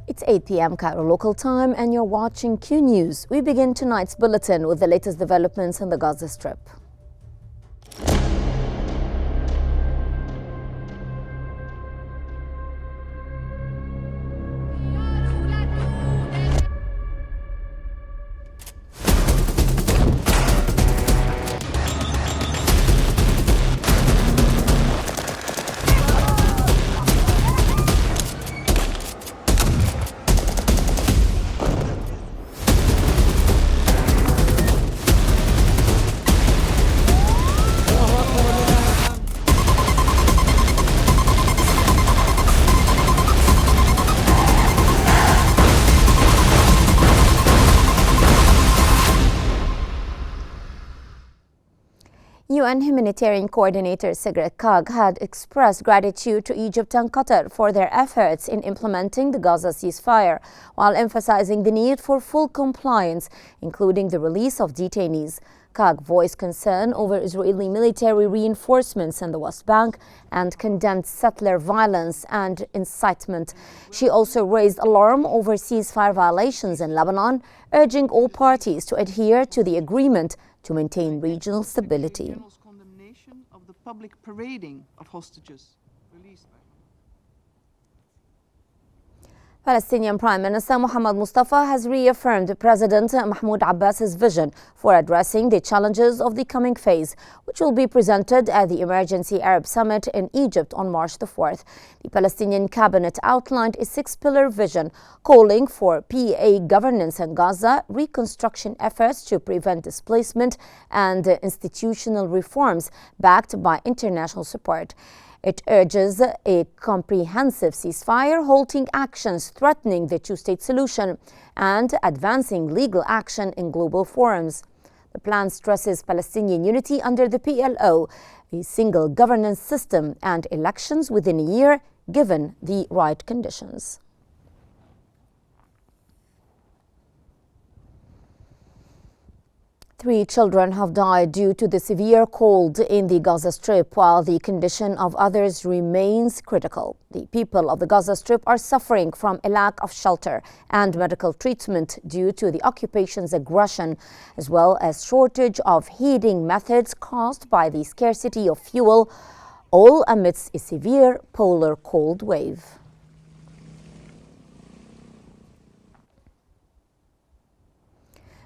It's 8 p.m. Cairo local time and you're watching Q News. We begin tonight's bulletin with the latest developments in the Gaza Strip. UN Humanitarian Coordinator Sigrid Kaag had expressed gratitude to Egypt and Qatar for their efforts in implementing the Gaza ceasefire, while emphasizing the need for full compliance, including the release of detainees. Kaag voiced concern over Israeli military reinforcements in the West Bank and condemned settler violence and incitement. She also raised alarm over ceasefire violations in Lebanon, urging all parties to adhere to the agreement to maintain regional stability. Condemnation of the public parading of hostages released by Palestinian Prime Minister Mohammed Mustafa has reaffirmed President Mahmoud Abbas's vision for addressing the challenges of the coming phase, which will be presented at the Emergency Arab Summit in Egypt on March the 4th. The Palestinian cabinet outlined a six-pillar vision calling for PA governance in Gaza, reconstruction efforts to prevent displacement, and institutional reforms backed by international support. It urges a comprehensive ceasefire, halting actions threatening the two-state solution, and advancing legal action in global forums. The plan stresses Palestinian unity under the PLO, a single governance system, and elections within a year, given the right conditions. 3 children have died due to the severe cold in the Gaza Strip, while the condition of others remains critical. The people of the Gaza Strip are suffering from a lack of shelter and medical treatment due to the occupation's aggression, as well as shortage of heating methods caused by the scarcity of fuel, all amidst a severe polar cold wave.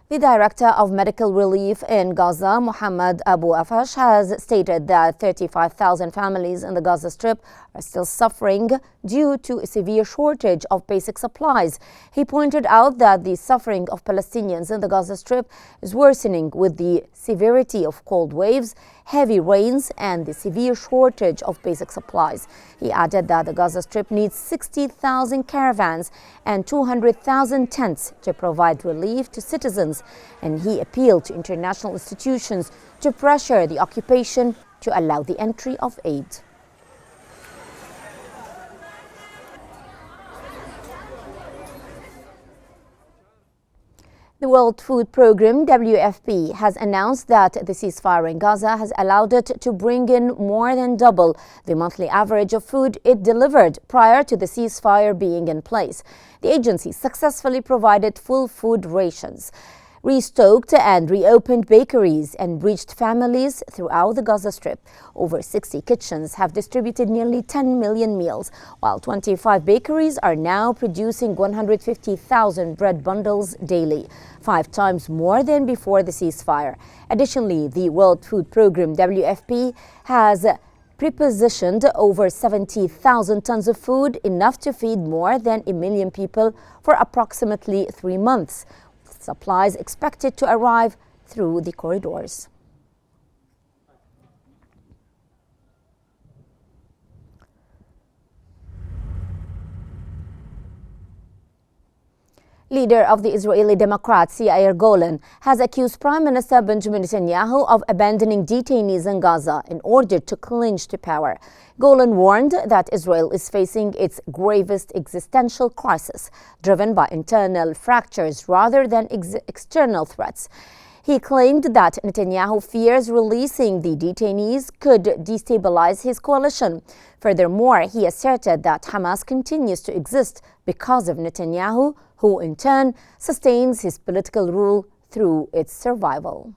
The Director of Medical Relief in Gaza, Mohammed Abu Afash, has stated that 35,000 families in the Gaza Strip are still suffering due to a severe shortage of basic supplies. He pointed out that the suffering of Palestinians in the Gaza Strip is worsening with the severity of cold waves, heavy rains, and the severe shortage of basic supplies. He added that the Gaza Strip needs 60,000 caravans and 200,000 tents to provide relief to citizens, and he appealed to international institutions to pressure the occupation to allow the entry of aid. The World Food Programme, WFP, has announced that the ceasefire in Gaza has allowed it to bring in more than double the monthly average of food it delivered prior to the ceasefire being in place. The agency successfully provided full food rations, restocked and reopened bakeries, and reached families throughout the Gaza Strip. Over 60 kitchens have distributed nearly 10 million meals, while 25 bakeries are now producing 150,000 bread bundles daily, 5 times more than before the ceasefire. Additionally, the World Food Programme, WFP, has prepositioned over 70,000 tons of food, enough to feed more than 1 million people for approximately 3 months. Supplies expected to arrive through the corridors. Leader of the Israeli Democrats, Yair Golan, has accused Prime Minister Benjamin Netanyahu of abandoning detainees in Gaza in order to clinch to power. Golan warned that Israel is facing its gravest existential crisis, driven by internal fractures rather than external threats. He claimed that Netanyahu fears releasing the detainees could destabilize his coalition. Furthermore, he asserted that Hamas continues to exist because of Netanyahu, who in turn sustains his political rule through its survival.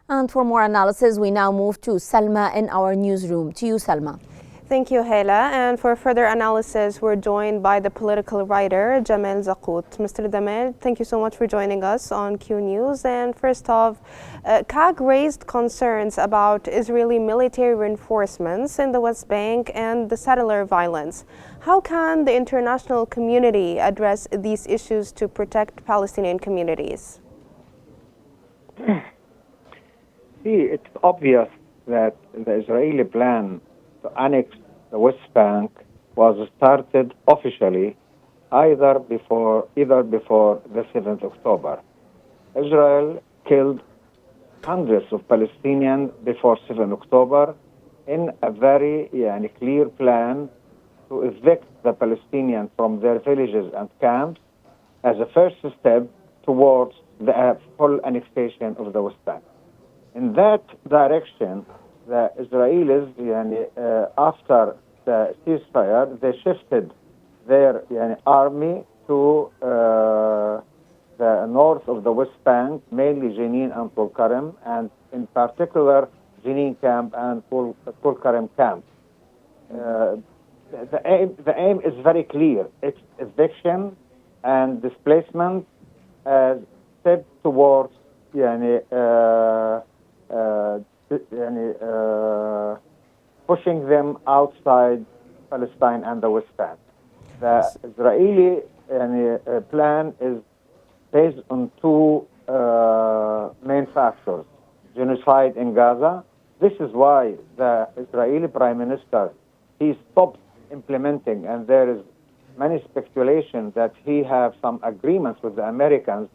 And for more analysis, we now move to Salma in our newsroom. To you, Salma. Thank you, Hala. And for further analysis, we're joined by the political writer, Jamal Zakout. Mr. Jamal, thank you so much for joining us on Qnews. And first off, CAG raised concerns about Israeli military reinforcements in the West Bank and the settler violence. How can the international community address these issues to protect Palestinian communities? It's obvious that the Israeli plan to annex the West Bank was started officially either before the 7th October. Israel killed hundreds of Palestinians before 7th October in a very clear plan to evict the Palestinians from their villages and camps as a first step towards the full annexation of the West Bank. In that direction, the Israelis, after the ceasefire, they shifted their army to the north of the West Bank, mainly Jenin and Tulkarem, and in particular Jenin camp and Tulkarem camp. The aim is very clear. It's eviction and displacement as step towards pushing them outside Palestine and the West Bank. The Israeli plan is based on two main factors: genocide in Gaza. This is why the Israeli Prime Minister, he stopped implementing, and there is many speculation that he have some agreements with the Americans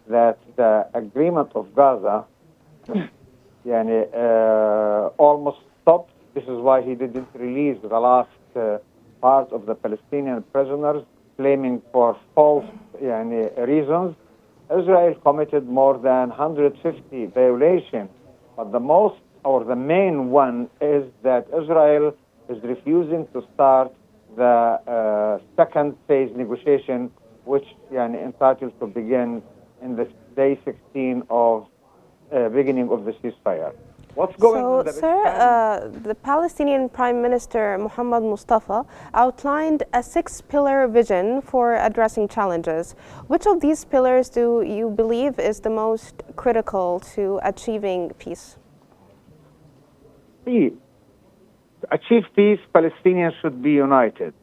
that the agreement of Gaza almost stopped. This is why he didn't release the last part of the Palestinian prisoners, claiming for false reasons. Israel committed more than 150 violations, but the main one is that Israel is refusing to start the second phase negotiation, which entitled to begin in the day 16 of beginning of the ceasefire. What's going on? The Palestinian Prime Minister Mohammed Mustafa outlined a 6-pillar vision for addressing challenges. Which of these pillars do you believe is the most critical to achieving peace? To achieve peace, Palestinians should be united.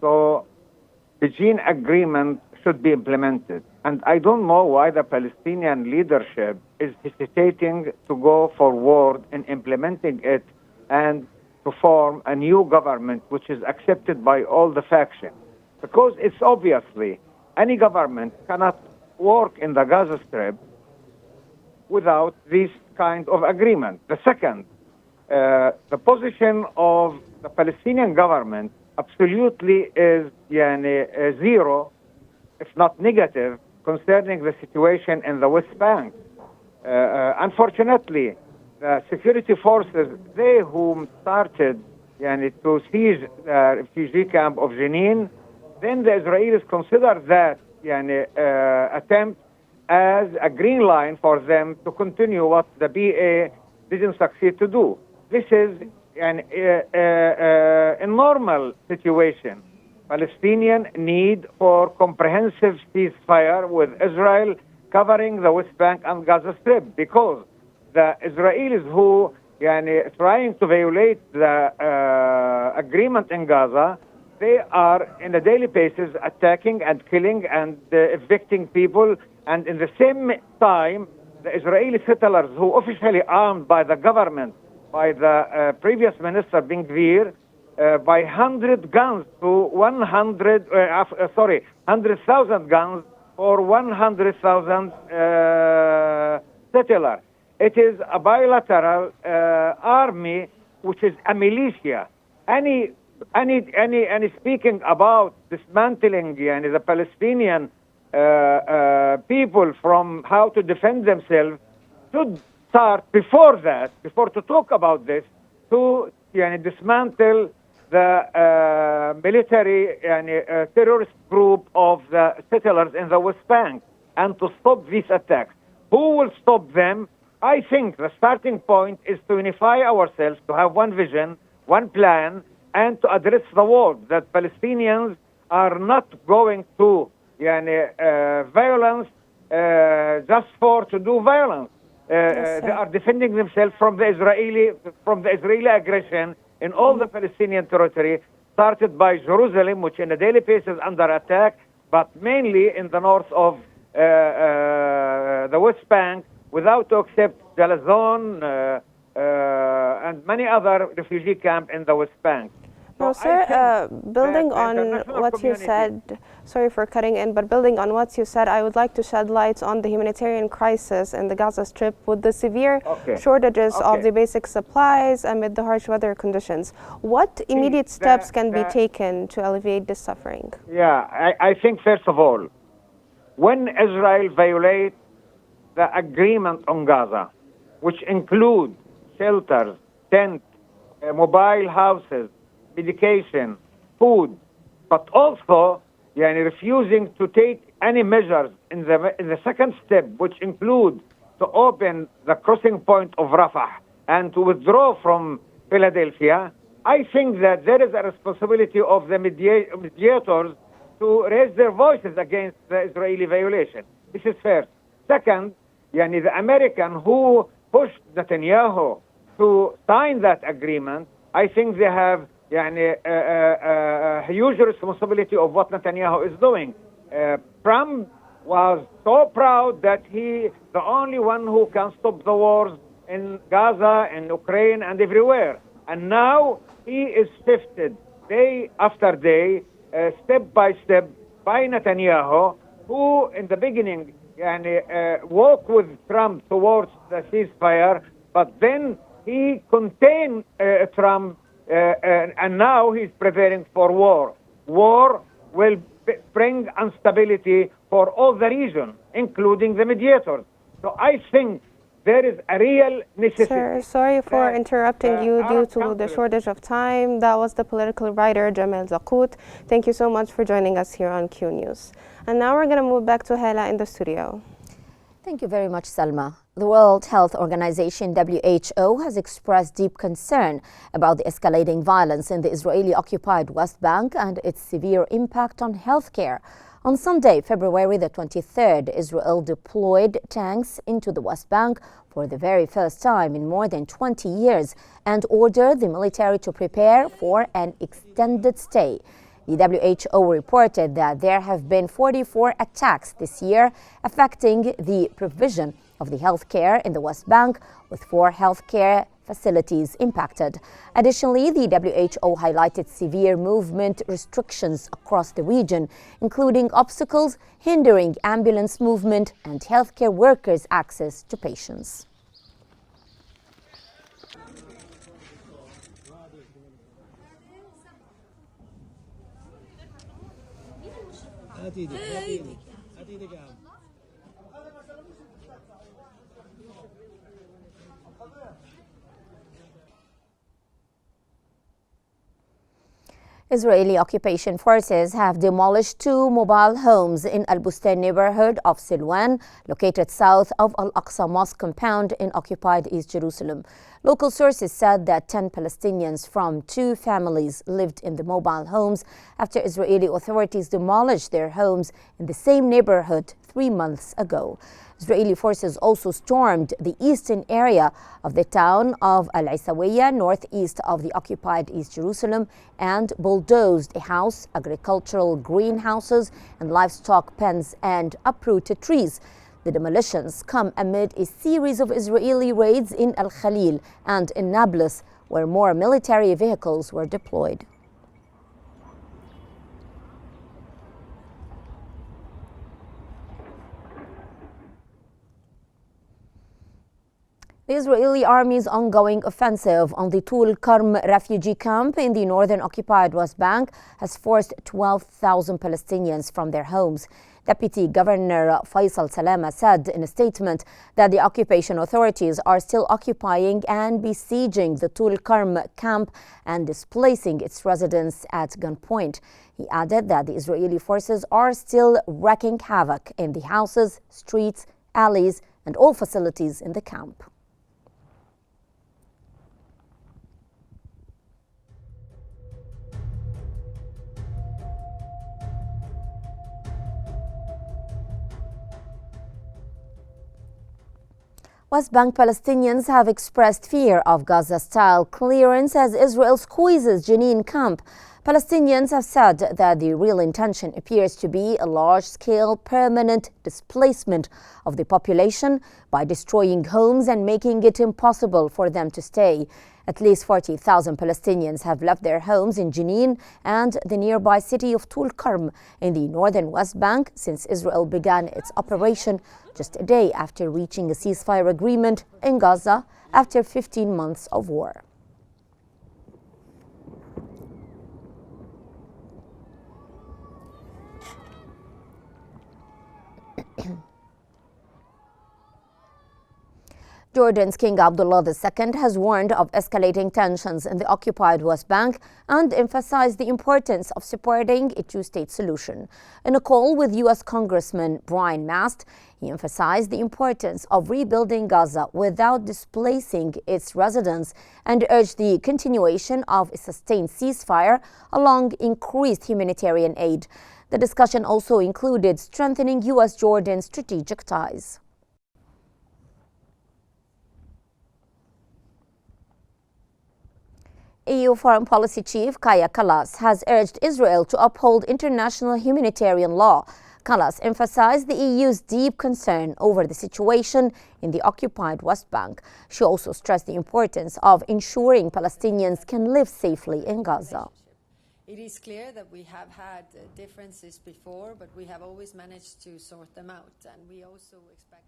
So the Jenin agreement should be implemented. And I don't know why the Palestinian leadership is hesitating to go forward in implementing it and to form a new government which is accepted by all the factions. Because it's obviously any government cannot work in the Gaza Strip without this kind of agreement. The second, the position of the Palestinian government absolutely is zero, if not negative, concerning the situation in the West Bank. Unfortunately, the security forces, they who started to seize the refugee camp of Jenin, then the Israelis consider that attempt as a green line for them to continue what the BA didn't succeed to do. This is a normal situation. Palestinian need for comprehensive ceasefire with Israel covering the West Bank and Gaza Strip, because the Israelis who trying to violate the agreement in Gaza, they are in a daily basis attacking and killing and evicting people, and in the same time the Israeli settlers who officially armed by the government, by the previous minister Ben Gvir, by 100 guns to 100,000 guns for 100,000 settlers. It is a bilateral army, which is a militia. Any any speaking about dismantling the Palestinian people from how to defend themselves should start before that, before to talk about this, to dismantle the military terrorist group of the settlers in the West Bank and to stop these attacks. Who will stop them? I think the starting point is to unify ourselves, to have one vision, one plan, and to address the world that Palestinians are not going to violence just to do violence. They are defending themselves from the Israeli aggression in all the Palestinian territory, started by Jerusalem, which on a daily basis is under attack, but mainly in the north of the West Bank, without to accept Galazon and many other refugee camps in the West Bank. No, sir, building on what you said, sorry for cutting in, but building on what you said, I would like to shed light on the humanitarian crisis in the Gaza Strip with the severe shortages of the basic supplies amid the harsh weather conditions. What immediate steps can be taken to alleviate this suffering? Yeah, I think first of all, when Israel violates the agreement on Gaza, which include shelters, tents, mobile houses, medication, food, but also refusing to take any measures in the second step, which include to open the crossing point of Rafah and to withdraw from Philadelphia, I think that there is a responsibility of the mediators to raise their voices against the Israeli violation. This is first. Second, the American who pushed Netanyahu to sign that agreement, I think they have a huge responsibility of what Netanyahu is doing. Trump was so proud that he the only one who can stop the wars in Gaza, in Ukraine, and everywhere. And now he is shifted day after day, step by step, by Netanyahu, who in the beginning walked with Trump towards the ceasefire, but then he contained Trump. And now he's preparing for war. War will bring instability for all the region, including the mediators. So I think there is a real necessity. Sir, sorry for interrupting you due to the shortage of time. That was the political writer Jamel Zaqut. Thank you so much for joining us here on Q News. And now we're going to move back to Hala in the studio. Thank you very much, Salma. The World Health Organization, WHO, has expressed deep concern about the escalating violence in the Israeli-occupied West Bank and its severe impact on healthcare. On Sunday, February the 23rd, Israel deployed tanks into the West Bank for the very first time in more than 20 years and ordered the military to prepare for an extended stay. The WHO reported that there have been 44 attacks this year affecting the provision of the healthcare in the West Bank, with 4 healthcare facilities impacted. Additionally, the WHO highlighted severe movement restrictions across the region, including obstacles hindering ambulance movement and healthcare workers' access to patients. Israeli occupation forces have demolished 2 mobile homes in Al Bustan neighborhood of Silwan, located south of Al-Aqsa Mosque compound in occupied East Jerusalem. Local sources said that 10 Palestinians from 2 families lived in the mobile homes after Israeli authorities demolished their homes in the same neighborhood 3 months ago. Israeli forces also stormed the eastern area of the town of Al-Isawiyah, northeast of the occupied East Jerusalem, and bulldozed a house, agricultural greenhouses, and livestock pens, and uprooted trees. The demolitions come amid a series of Israeli raids in Al-Khalil and in Nablus, where more military vehicles were deployed. The Israeli army's ongoing offensive on the Tul Karm refugee camp in the northern occupied West Bank has forced 12,000 Palestinians from their homes. Deputy Governor Faisal Salama said in a statement that the occupation authorities are still occupying and besieging the Tul Karm camp and displacing its residents at gunpoint. He added that the Israeli forces are still wreaking havoc in the houses, streets, alleys, and all facilities in the camp. West Bank Palestinians have expressed fear of Gaza-style clearance as Israel squeezes Jenin camp. Palestinians have said that the real intention appears to be a large-scale permanent displacement of the population by destroying homes and making it impossible for them to stay. At least 40,000 Palestinians have left their homes in Jenin and the nearby city of Tul Karm in the northern West Bank since Israel began its operation just a day after reaching a ceasefire agreement in Gaza after 15 months of war. Jordan's King Abdullah II has warned of escalating tensions in the occupied West Bank and emphasized the importance of supporting a two-state solution. In a call with U.S. Congressman Brian Mast, he emphasized the importance of rebuilding Gaza without displacing its residents and urged the continuation of a sustained ceasefire along increased humanitarian aid. The discussion also included strengthening U.S.-Jordan strategic ties. EU Foreign Policy Chief Kallas has urged Israel to uphold international humanitarian law. Kallas emphasized the EU's deep concern over the situation in the occupied West Bank. She also stressed the importance of ensuring Palestinians can live safely in Gaza. It is clear that we have had differences before, but we have always managed to sort them out, and we also expect.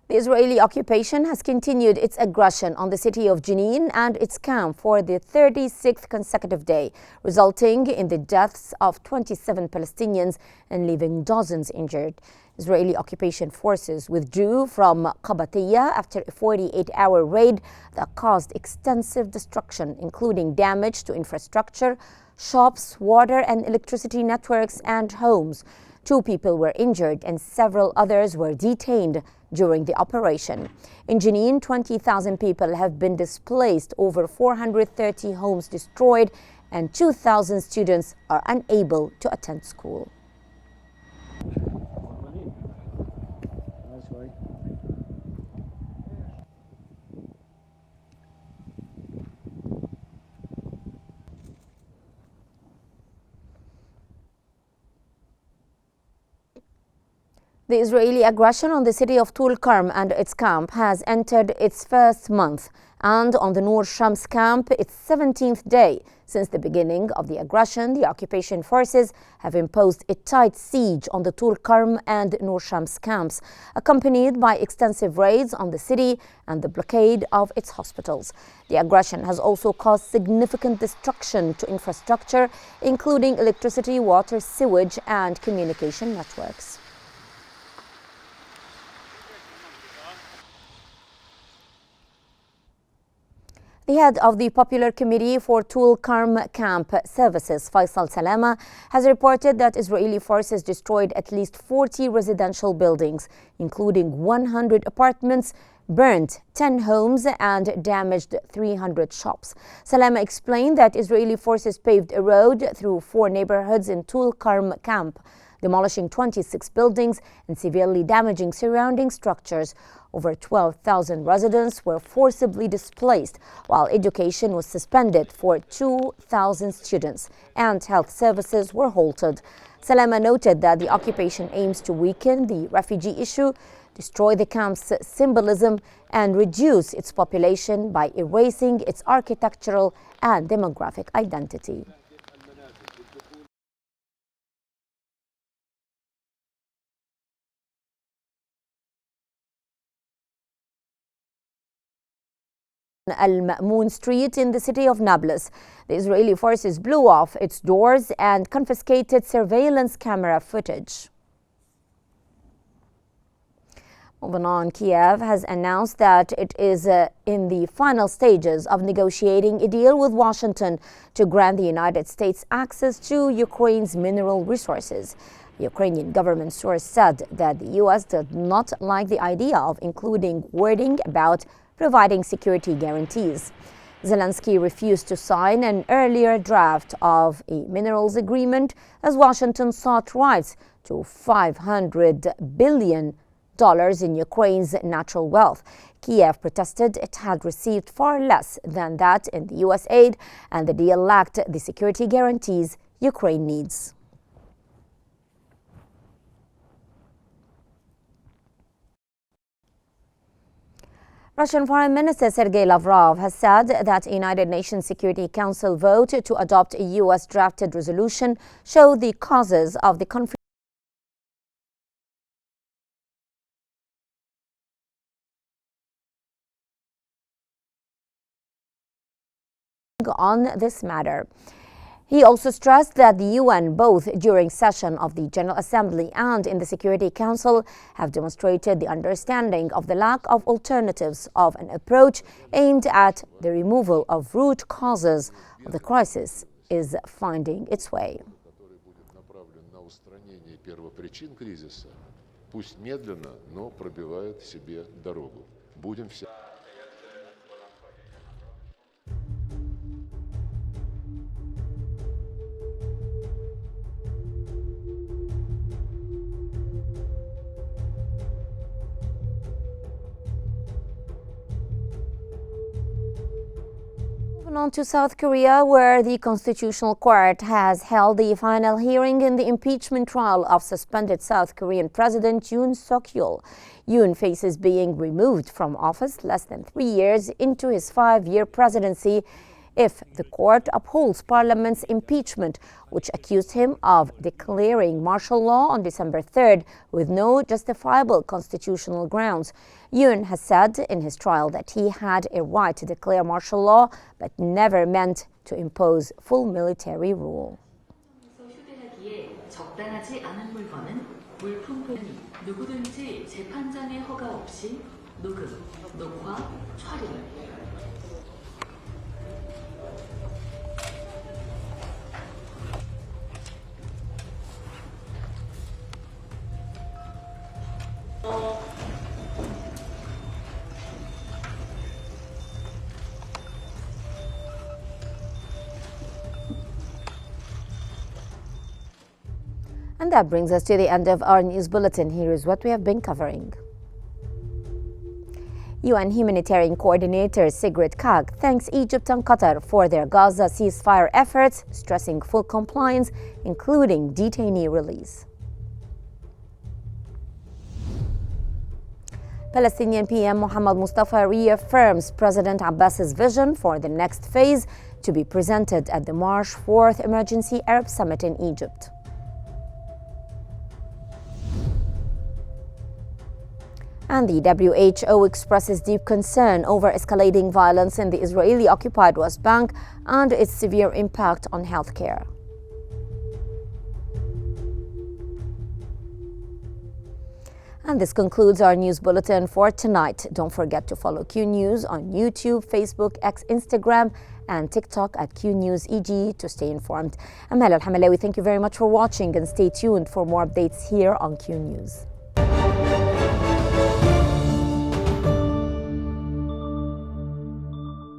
The Israeli occupation has continued its aggression on the city of Jenin and its camp for the 36th consecutive day, resulting in the deaths of 27 Palestinians and leaving dozens injured. Israeli occupation forces withdrew from Qabatiyya after a 48-hour raid that caused extensive destruction, including damage to infrastructure, shops, water and electricity networks, and homes. 2 people were injured and several others were detained during the operation. In Jenin, 20,000 people have been displaced, over 430 homes destroyed, and 2,000 students are unable to attend school. The Israeli aggression on the city of Tul Karm and its camp has entered its first month, and on the Nur Shams camp, its 17th day. Since the beginning of the aggression, the occupation forces have imposed a tight siege on the Tul Karm and Nur Shams camps, accompanied by extensive raids on the city and the blockade of its hospitals. The aggression has also caused significant destruction to infrastructure, including electricity, water, sewage, and communication networks. The head of the Popular Committee for Tul Karm Camp Services, Faisal Salama, has reported that Israeli forces destroyed at least 40 residential buildings, including 100 apartments, burned 10 homes and damaged 300 shops. Salama explained that Israeli forces paved a road through 4 neighborhoods in Tul Karm camp, demolishing 26 buildings and severely damaging surrounding structures. Over 12,000 residents were forcibly displaced, while education was suspended for 2,000 students, and health services were halted. Salama noted that the occupation aims to weaken the refugee issue, destroy the camp's symbolism, and reduce its population by erasing its architectural and demographic identity. Al-Ma'moon Street in the city of Nablus. The Israeli forces blew off its doors and confiscated surveillance camera footage. Moving on, Kiev has announced that it is in the final stages of negotiating a deal with Washington to grant the United States access to Ukraine's mineral resources. The Ukrainian government source said that the U.S. did not like the idea of including wording about providing security guarantees. Zelensky refused to sign an earlier draft of a minerals agreement as Washington sought rights to $500 billion in Ukraine's natural wealth. Kiev protested it had received far less than that in the U.S. aid, and the deal lacked the security guarantees Ukraine needs. Russian Foreign Minister Sergei Lavrov has said that a United Nations Security Council vote to adopt a U.S. drafted resolution showed the causes of the conflict on this matter. He also stressed that the UN, both during session of the General Assembly and in the Security Council, have demonstrated the understanding of the lack of alternatives of an approach aimed at the removal of root causes of the crisis is finding its way. On to South Korea, where the Constitutional Court has held the final hearing in the impeachment trial of suspended South Korean President Yoon Suk-yeol. Yoon faces being removed from office less than 3 years into his 5-year presidency if the court upholds Parliament's impeachment, which accused him of declaring martial law on December 3rd with no justifiable constitutional grounds. Yoon has said in his trial that he had a right to declare martial law, but never meant to impose full military rule. 적당하지 않은 물건은 물품 보관이 누구든지 재판장의 허가 없이 녹음, 녹화, 촬영. And that brings us to the end of our news bulletin. Here is what we have been covering. UN Humanitarian Coordinator Sigrid Kaag thanks Egypt and Qatar for their Gaza ceasefire efforts, stressing full compliance, including detainee release. Palestinian PM Mohammed Mustafa reaffirms President Abbas's vision for the next phase to be presented at the March 4th Emergency Arab Summit in Egypt. And the WHO expresses deep concern over escalating violence in the Israeli-occupied West Bank and its severe impact on healthcare. And this concludes our news bulletin for tonight. Don't forget to follow Q News on YouTube, Facebook, X, Instagram, and TikTok at Qnews EG to stay informed. I'm Hala Al-Hamalawi. Thank you very much for watching and stay tuned for more updates here on Q News.